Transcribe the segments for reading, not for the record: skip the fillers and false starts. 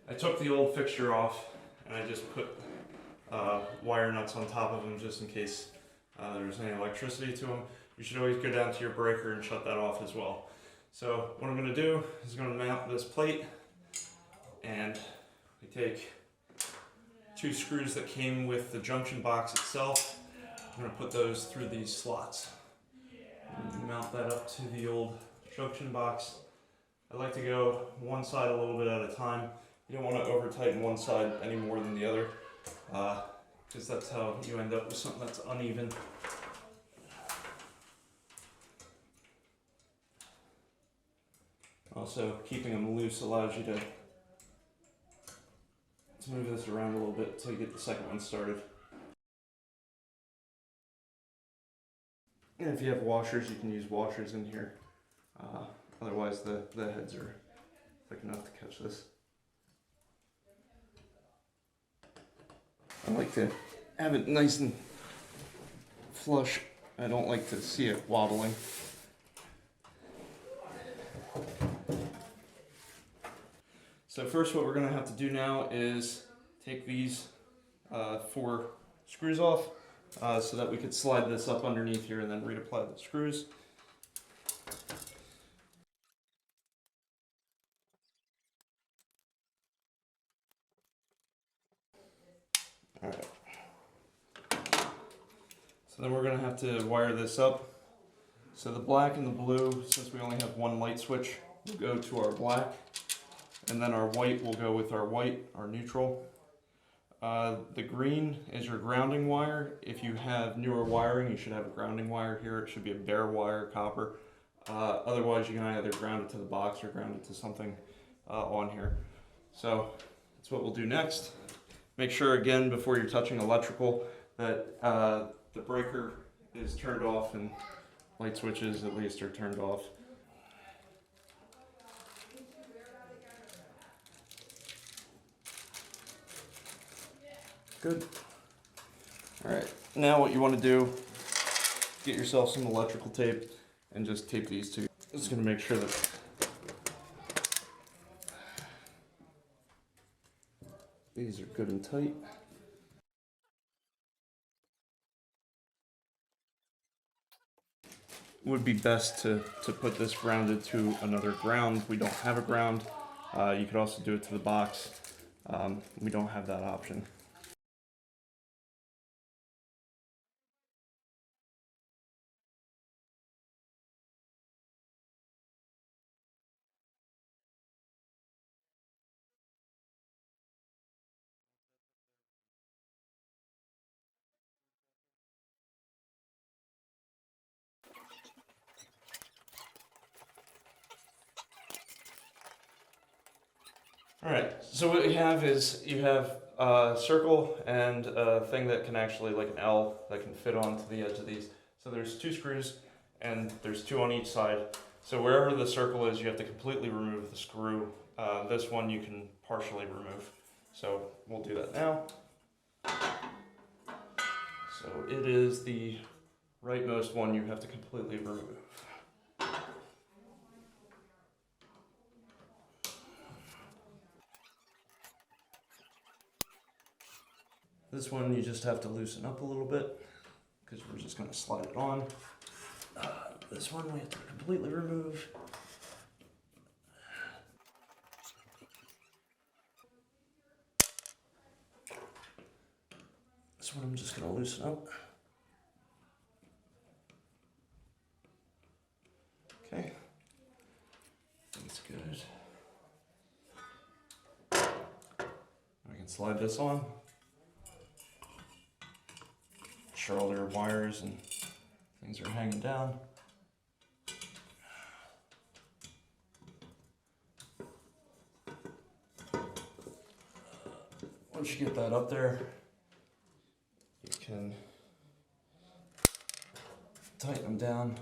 I took the old fixture off and I just put wire nuts on top of them just in case there's any electricity to them. You should always go down to your breaker and shut that off as well. So what I'm going to do is I'm going to mount this plate, and we take 2 screws that came with the junction box itself. I'm going to put those through these slots. And mount that up to the old junction box. I like to go one side a little bit at a time. You don't want to over tighten one side any more than the other, because that's how you end up with something that's uneven. Also, keeping them loose allows you to move this around a little bit until you get the second one started. And if you have washers, you can use washers in here. Otherwise, the heads are thick enough to catch this. I like to have it nice and flush. I don't like to see it wobbling. So first what we're going to have to do now is take these 4 screws off so that we could slide this up underneath here and then reapply the screws. Alright. So then we're going to have to wire this up. So the black and the blue, since we only have one light switch, will go to our black. And then our white will go with our white, our neutral. The green is your grounding wire. If you have newer wiring, you should have a grounding wire here. It should be a bare wire, copper. Otherwise, you can either ground it to the box or ground it to something on here. So that's what we'll do next. Make sure, again, before you're touching electrical, that the breaker is turned off and light switches, at least, are turned off. Good. Alright, now what you want to do, get yourself some electrical tape and just tape these two. Just going to make sure that these are good and tight. It would be best to put this grounded to another ground. We don't have a ground. You could also do it to the box. We don't have that option. Alright, so what you have is you have a circle and a thing that can actually, like an L, that can fit onto the edge of these. So there's 2 screws and there's 2 on each side. So wherever the circle is, you have to completely remove the screw. This one you can partially remove. So we'll do that now. So it is the rightmost one you have to completely remove. This one you just have to loosen up a little bit because we're just going to slide it on. This one we have to completely remove. This one I'm just going to loosen up. Okay, that's good. We can slide this on. Sure all your wires and things are hanging down. Once you get that up there, you can tighten them down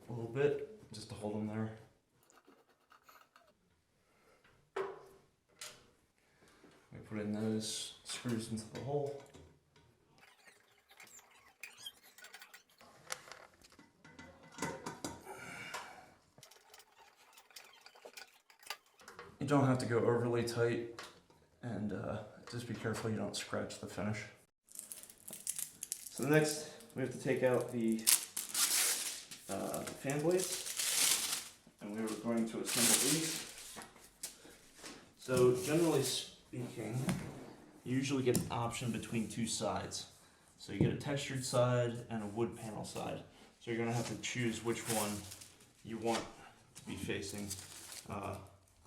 a little bit just to hold them there. We put in those screws into the hole. You don't have to go overly tight, and just be careful you don't scratch the finish. So next, we have to take out the fan blades, and we were going to assemble these. So generally speaking, you usually get an option between two sides. So you get a textured side and a wood panel side. So you're gonna have to choose which one you want to be facing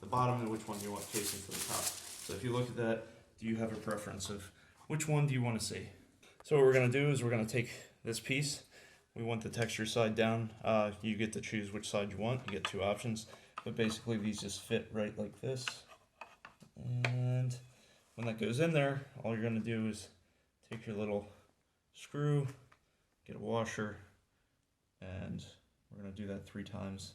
the bottom and which one you want facing to the top. So if you look at that, do you have a preference of which one do you want to see? So what we're gonna do is we're gonna take this piece. We want the texture side down. You get to choose which side you want. You get two options, but basically these just fit right like this. And when that goes in there, all you're gonna do is take your little screw, get a washer, and we're gonna do that 3 times.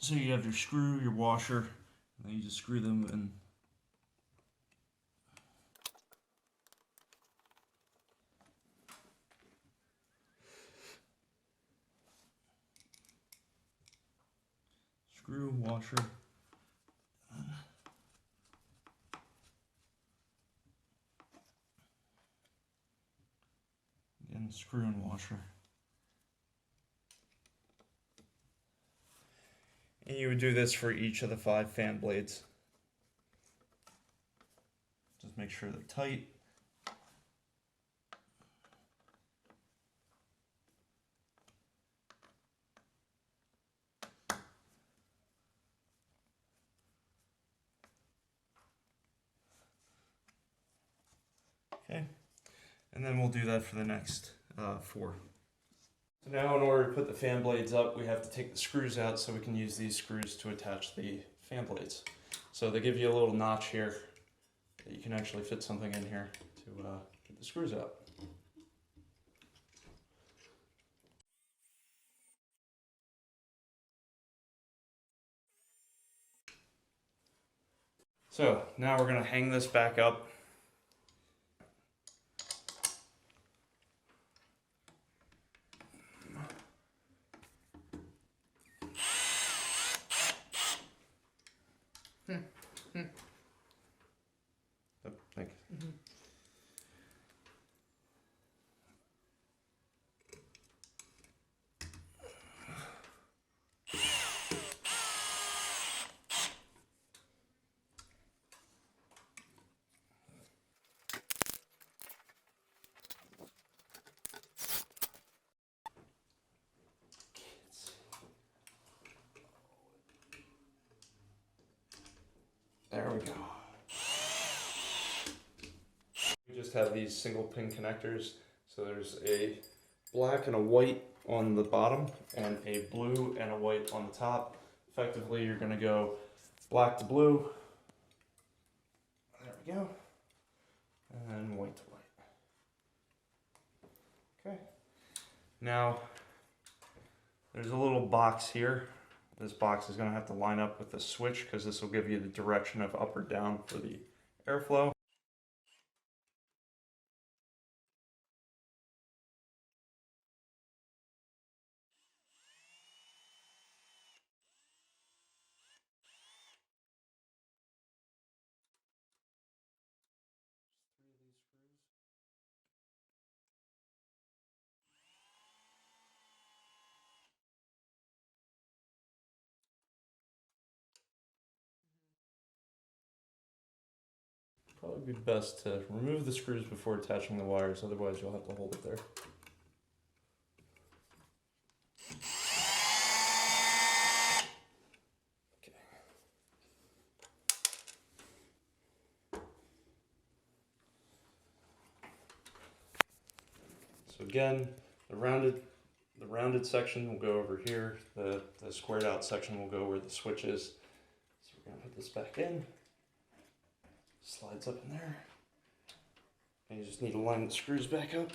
So you have your screw, your washer, and then you just screw them in. Screw, washer. Again, screw and washer. And you would do this for each of the 5 fan blades. Just make sure they're tight. Okay, and then we'll do that for the next 4. So now in order to put the fan blades up, we have to take the screws out so we can use these screws to attach the fan blades. So they give you a little notch here that you can actually fit something in here to get the screws out. So now we're going to hang this back up. Oh, thank you. There we go. We just have these single pin connectors. So there's a black and a white on the bottom and a blue and a white on the top. Effectively, you're going to go black to blue. There we go. And white to white. Okay. Now, there's a little box here. This box is going to have to line up with the switch because this will give you the direction of up or down for the airflow. Probably be best to remove the screws before attaching the wires, otherwise you'll have to hold it there. Okay. So again, the rounded section will go over here, the squared out section will go where the switch is. So we're going to put this back in. Slides up in there. And you just need to line the screws back up.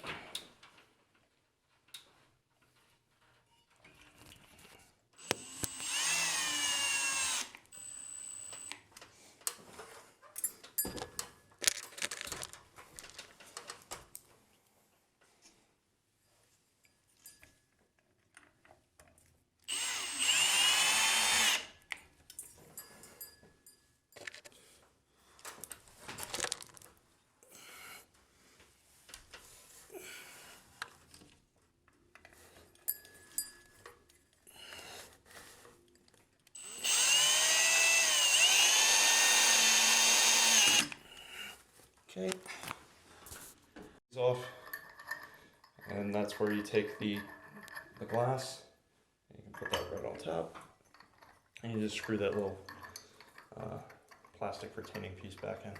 that's where you take the glass, and you can put that right on top, and you just screw that little plastic retaining piece back in.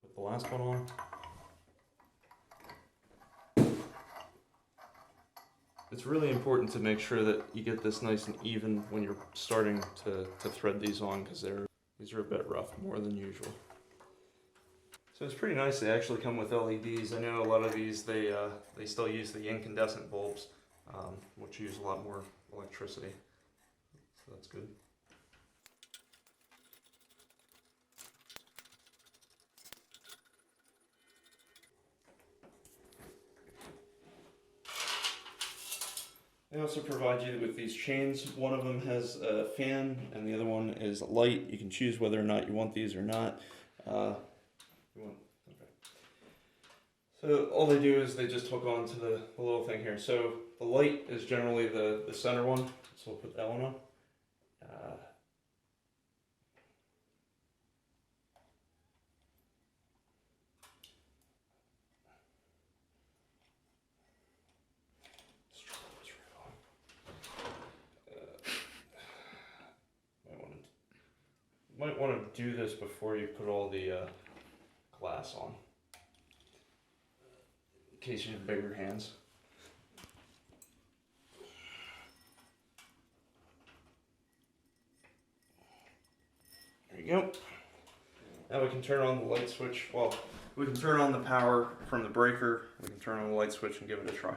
Put the last one on. It's really important to make sure that you get this nice and even when you're starting to thread these on, because these are a bit rough, more than usual. So it's pretty nice. They actually come with LEDs. I know a lot of these, they still use the incandescent bulbs, which use a lot more electricity. So that's good. They also provide you with these chains. One of them has a fan and the other one is light. You can choose whether or not you want these or not. Okay. So all they do is they just hook on to the little thing here. So the light is generally the center one. So we'll put that one on. Might want to do this before you put all the glass on, in case you have bigger hands. There you go. Now we can turn on the light switch. Well, we can turn on the power from the breaker. We can turn on the light switch and give it a try.